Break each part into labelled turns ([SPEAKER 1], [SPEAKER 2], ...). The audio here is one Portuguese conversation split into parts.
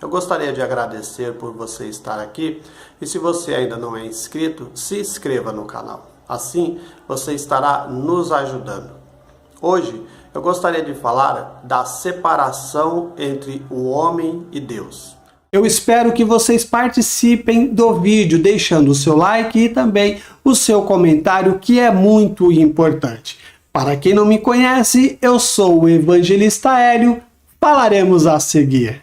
[SPEAKER 1] Eu gostaria de agradecer por você estar aqui e se você ainda não é inscrito, se inscreva no canal. Assim, você estará nos ajudando. Hoje, eu gostaria de falar da separação entre o homem e Deus. Eu espero que vocês participem do vídeo, deixando o seu like e também o seu comentário, que é muito importante. Para quem não me conhece, eu sou o Evangelista Hélio, falaremos a seguir.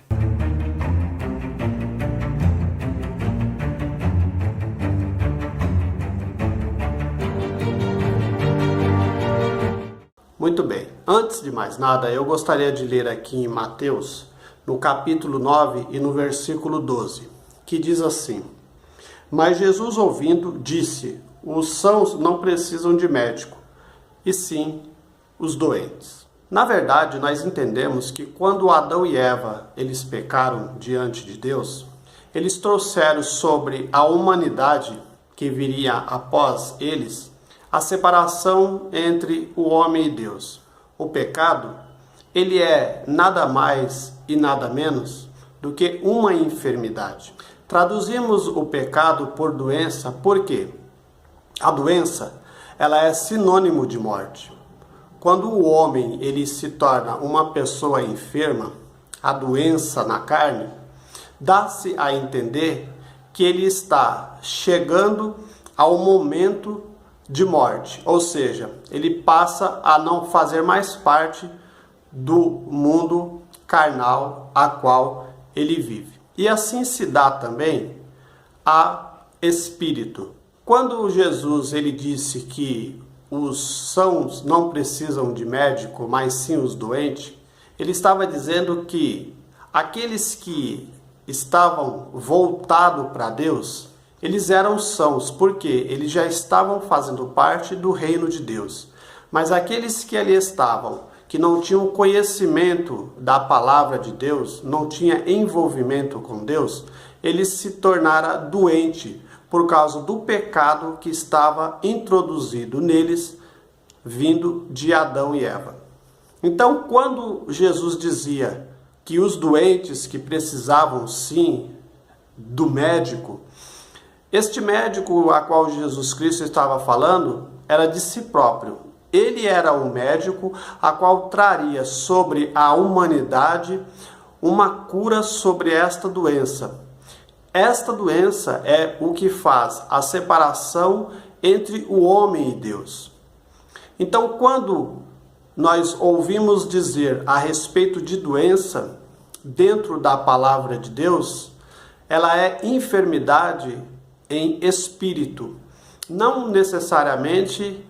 [SPEAKER 1] Muito bem, antes de mais nada, eu gostaria de ler aqui em Mateus, no capítulo 9 e no versículo 12, que diz assim: Mas Jesus, ouvindo, disse: Os sãos não precisam de médico, e sim os doentes. Na verdade, nós entendemos que quando Adão e Eva eles pecaram diante de Deus, eles trouxeram sobre a humanidade que viria após eles a separação entre o homem e Deus. O pecado, ele é nada mais e nada menos do que uma enfermidade. Traduzimos o pecado por doença porque a doença, ela é sinônimo de morte. Quando o homem ele se torna uma pessoa enferma, a doença na carne, dá-se a entender que ele está chegando ao momento de morte, ou seja, ele passa a não fazer mais parte do mundo carnal a qual ele vive. E assim se dá também a espírito. Quando Jesus ele disse que os sãos não precisam de médico, mas sim os doentes, ele estava dizendo que aqueles que estavam voltados para Deus, eles eram sãos, porque eles já estavam fazendo parte do reino de Deus. Mas aqueles que ali estavam, que não tinham conhecimento da palavra de Deus, não tinham envolvimento com Deus, eles se tornaram doentes por causa do pecado que estava introduzido neles, vindo de Adão e Eva. Então, quando Jesus dizia que os doentes que precisavam sim do médico, este médico a qual Jesus Cristo estava falando era de si próprio. Ele era o médico a qual traria sobre a humanidade uma cura sobre esta doença. Esta doença é o que faz a separação entre o homem e Deus. Então, quando nós ouvimos dizer a respeito de doença dentro da palavra de Deus, ela é enfermidade em espírito, não necessariamente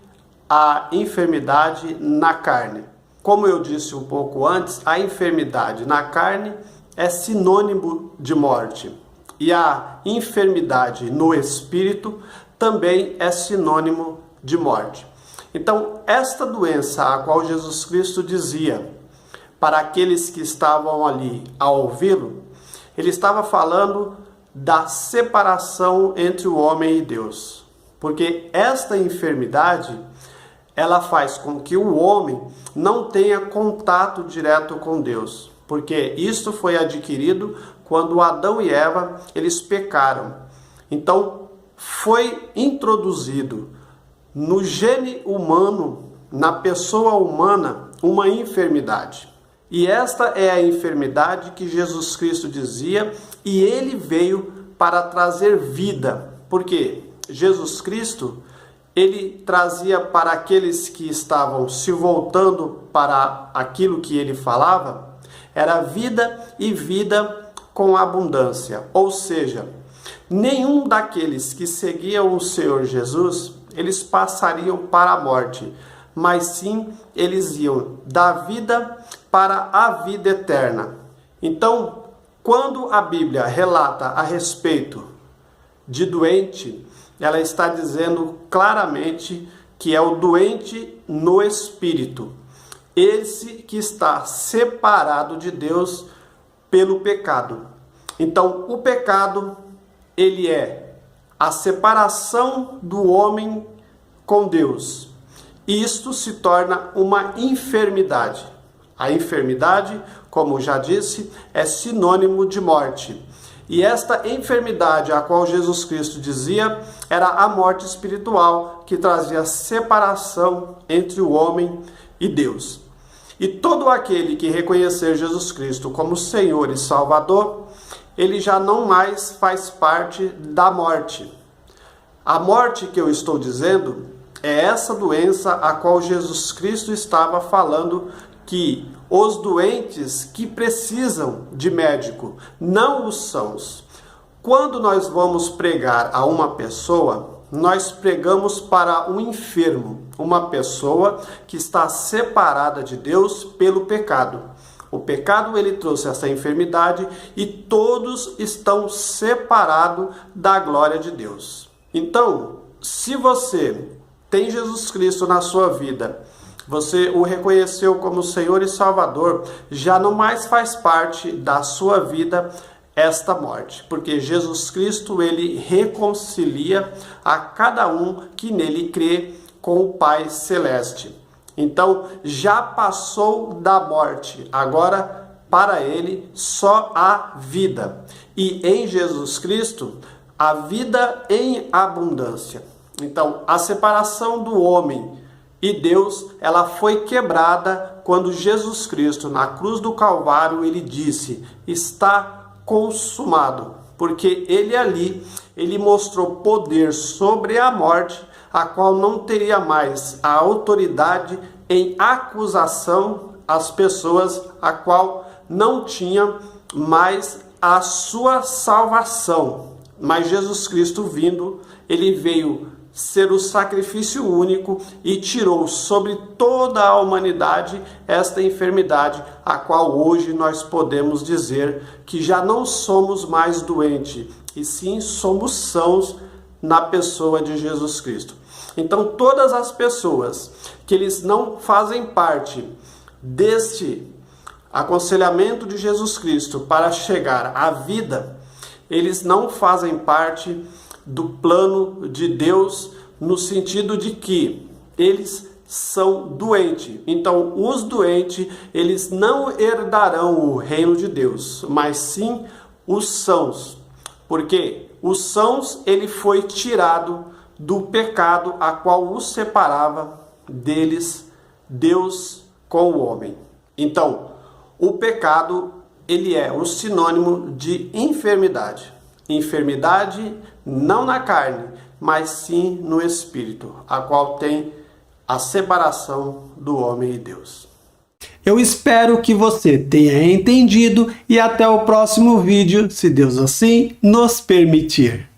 [SPEAKER 1] a enfermidade na carne. Como eu disse um pouco antes, a enfermidade na carne é sinônimo de morte. E a enfermidade no espírito também é sinônimo de morte. Então, esta doença a qual Jesus Cristo dizia para aqueles que estavam ali a ouvi-lo, ele estava falando da separação entre o homem e Deus. Porque esta enfermidade, ela faz com que o homem não tenha contato direto com Deus. Porque isto foi adquirido quando Adão e Eva, eles pecaram. Então, foi introduzido no gene humano, na pessoa humana, uma enfermidade. E esta é a enfermidade que Jesus Cristo dizia, e ele veio para trazer vida. Porque Jesus Cristo, ele trazia para aqueles que estavam se voltando para aquilo que ele falava, era vida e vida com abundância. Ou seja, nenhum daqueles que seguiam o Senhor Jesus, eles passariam para a morte, mas sim eles iam da vida para a vida eterna. Então, quando a Bíblia relata a respeito de doente, ela está dizendo claramente que é o doente no espírito, esse que está separado de Deus pelo pecado. Então, o pecado, ele é a separação do homem com Deus. Isto se torna uma enfermidade. A enfermidade como já disse, é sinônimo de morte. E esta enfermidade a qual Jesus Cristo dizia era a morte espiritual, que trazia separação entre o homem e Deus. E todo aquele que reconhecer Jesus Cristo como Senhor e Salvador, ele já não mais faz parte da morte. A morte que eu estou dizendo é essa doença a qual Jesus Cristo estava falando, que os doentes que precisam de médico, não os sãos. Quando nós vamos pregar a uma pessoa, nós pregamos para um enfermo, uma pessoa que está separada de Deus pelo pecado. O pecado, ele trouxe essa enfermidade e todos estão separados da glória de Deus. Então, se você tem Jesus Cristo na sua vida, você o reconheceu como Senhor e Salvador, já não mais faz parte da sua vida esta morte, porque Jesus Cristo, ele reconcilia a cada um que nele crê com o Pai Celeste. Então, já passou da morte, agora para ele só há vida. E em Jesus Cristo, a vida em abundância. Então, a separação do homem e Deus, ela foi quebrada quando Jesus Cristo, na cruz do Calvário, ele disse: está consumado, porque ele ali, ele mostrou poder sobre a morte, a qual não teria mais a autoridade em acusação às pessoas, a qual não tinha mais a sua salvação. Mas Jesus Cristo vindo, ele veio ser o sacrifício único e tirou sobre toda a humanidade esta enfermidade, a qual hoje nós podemos dizer que já não somos mais doentes, e sim somos sãos na pessoa de Jesus Cristo. Então, todas as pessoas que eles não fazem parte deste aconselhamento de Jesus Cristo para chegar à vida, eles não fazem parte do plano de Deus, no sentido de que eles são doentes. Então, os doentes, eles não herdarão o reino de Deus, mas sim os sãos. Porque os sãos, ele foi tirado do pecado a qual os separava deles, Deus com o homem. Então, o pecado, ele é um sinônimo de enfermidade. Enfermidade não na carne, mas sim no espírito, a qual tem a separação do homem e Deus. Eu espero que você tenha entendido e até o próximo vídeo, se Deus assim nos permitir.